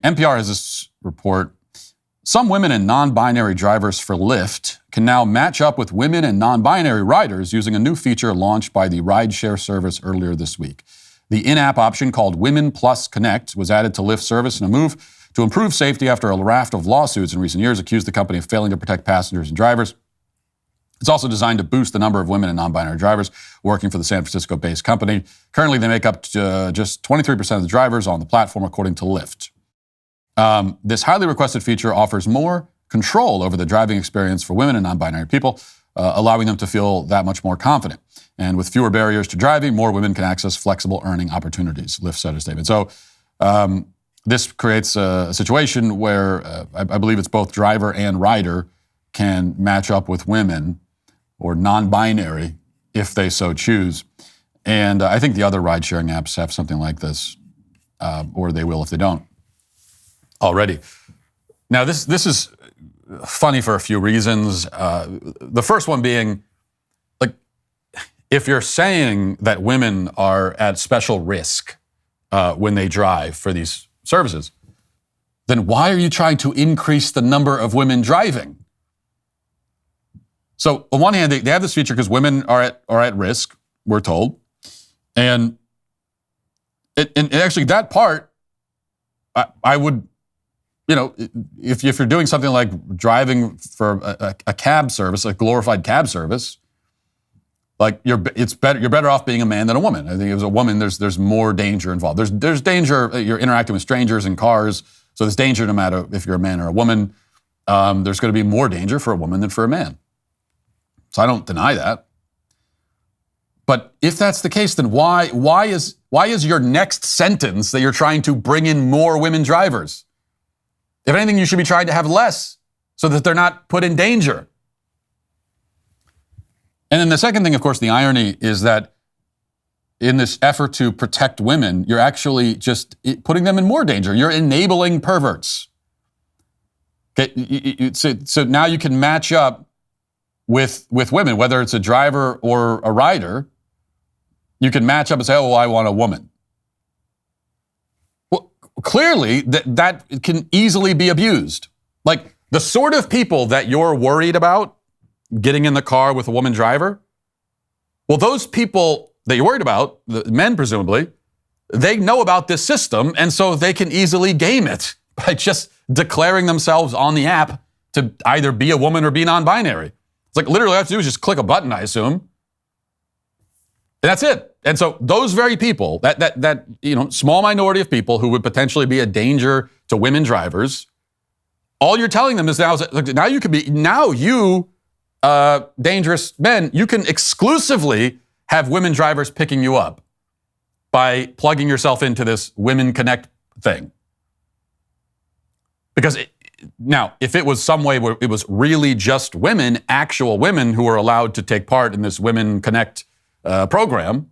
NPR has this report. Some women and non-binary drivers for Lyft can now match up with women and non-binary riders using a new feature launched by the rideshare service earlier this week. The in-app option called Women Plus Connect was added to Lyft service in a move to improve safety after a raft of lawsuits in recent years accused the company of failing to protect passengers and drivers. It's also designed to boost the number of women and non-binary drivers working for the San Francisco-based company. Currently, they make up just 23% of the drivers on the platform, according to Lyft. This highly requested feature offers more control over the driving experience for women and non-binary people, allowing them to feel that much more confident. And with fewer barriers to driving, more women can access flexible earning opportunities, Lyft said in a statement. So this creates a situation where I believe it's both driver and rider can match up with women or non-binary if they so choose. And I think the other ride-sharing apps have something like this, or they will if they don't already. Now, this is funny for a few reasons. The first one being, like, if you're saying that women are at special risk when they drive for these services, then why are you trying to increase the number of women driving? So on one hand, they have this feature because women are at risk, we're told. And actually that part, I would, if you're doing something like driving for a cab service, a glorified cab service, like you're better off being a man than a woman. I think as a woman, there's more danger involved. There's danger, you're interacting with strangers in cars, so there's danger no matter if you're a man or a woman. There's going to be more danger for a woman than for a man. So I don't deny that. But if that's the case, then why is your next sentence that you're trying to bring in more women drivers? If anything, you should be trying to have less so that they're not put in danger. And then the second thing, of course, the irony is that in this effort to protect women, you're actually just putting them in more danger. You're enabling perverts. Okay, so now you can match up with women, whether it's a driver or a rider. You can match up and say, oh, well, I want a woman. Well, clearly that can easily be abused. Like the sort of people that you're worried about getting in the car with a woman driver, well, those people that you're worried about, the men presumably, they know about this system, and so they can easily game it by just declaring themselves on the app to either be a woman or be non-binary. It's like literally all you have to do is just click a button, I assume. And that's it. And so those very people, that small minority of people who would potentially be a danger to women drivers, all you're telling them is now you could be, dangerous men, you can exclusively have women drivers picking you up by plugging yourself into this Women Connect thing. Because now, if it was some way where it was really just women, actual women who were allowed to take part in this Women Connect program,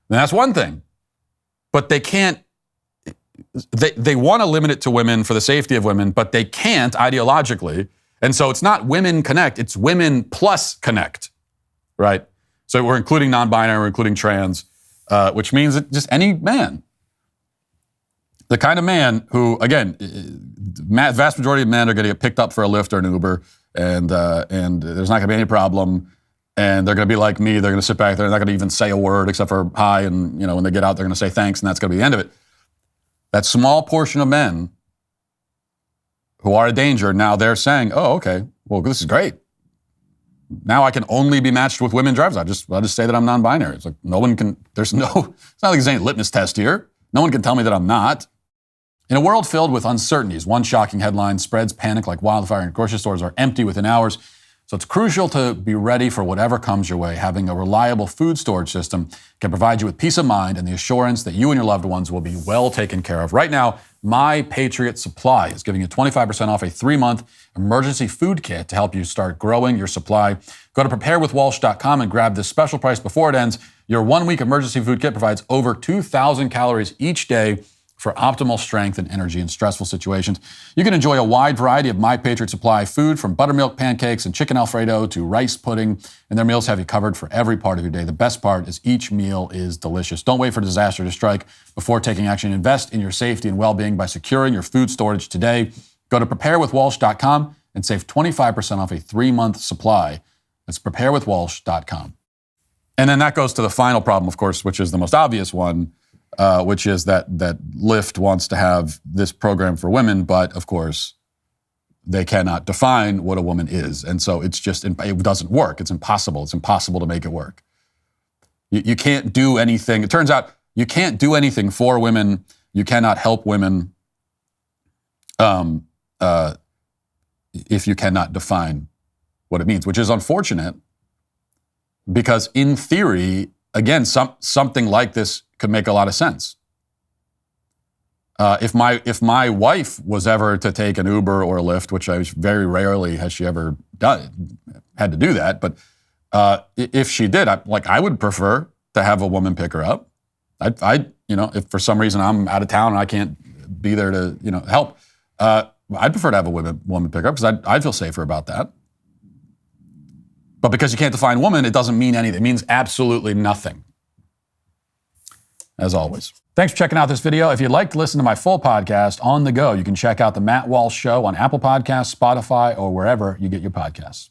then that's one thing. But they can't, they want to limit it to women for the safety of women, but they can't ideologically. And so it's not Women Connect, it's Women Plus Connect, right? So we're including non-binary, we're including trans, which means that just any man. The kind of man who, again, vast majority of men are going to get picked up for a Lyft or an Uber, and there's not going to be any problem, and they're going to be like me. They're going to sit back there. They're not going to even say a word except for hi, and when they get out, they're going to say thanks, and that's going to be the end of it. That small portion of men who are a danger, now they're saying, oh, okay, well, this is great. Now I can only be matched with women drivers. I'll just say that I'm non-binary. It's like no one can, it's not like there's any litmus test here. No one can tell me that I'm not. In a world filled with uncertainties, one shocking headline spreads panic like wildfire, and grocery stores are empty within hours. So it's crucial to be ready for whatever comes your way. Having a reliable food storage system can provide you with peace of mind and the assurance that you and your loved ones will be well taken care of. Right now, My Patriot Supply is giving you 25% off a 3-month emergency food kit to help you start growing your supply. Go to preparewithwalsh.com and grab this special price before it ends. Your 1-week emergency food kit provides over 2,000 calories each day for optimal strength and energy in stressful situations. You can enjoy a wide variety of My Patriot Supply food, from buttermilk pancakes and chicken Alfredo to rice pudding, and their meals have you covered for every part of your day. The best part is each meal is delicious. Don't wait for disaster to strike before taking action. Invest in your safety and well-being by securing your food storage today. Go to preparewithwalsh.com and save 25% off a 3-month supply. That's preparewithwalsh.com. And then that goes to the final problem, of course, which is the most obvious one, which is that Lyft wants to have this program for women, but of course, they cannot define what a woman is. And so it doesn't work. It's impossible. It's impossible to make it work. You can't do anything. It turns out you can't do anything for women. You cannot help women if you cannot define what it means, which is unfortunate because in theory, again, something like this could make a lot of sense. If my wife was ever to take an Uber or a Lyft, which very rarely has she ever had to do that, but if she did, I would prefer to have a woman pick her up. If for some reason I'm out of town and I can't be there to help, I'd prefer to have a woman pick her up because I'd feel safer about that. But because you can't define woman, it doesn't mean anything. It means absolutely nothing. As always. Thanks for checking out this video. If you'd like to listen to my full podcast on the go, you can check out The Matt Walsh Show on Apple Podcasts, Spotify, or wherever you get your podcasts.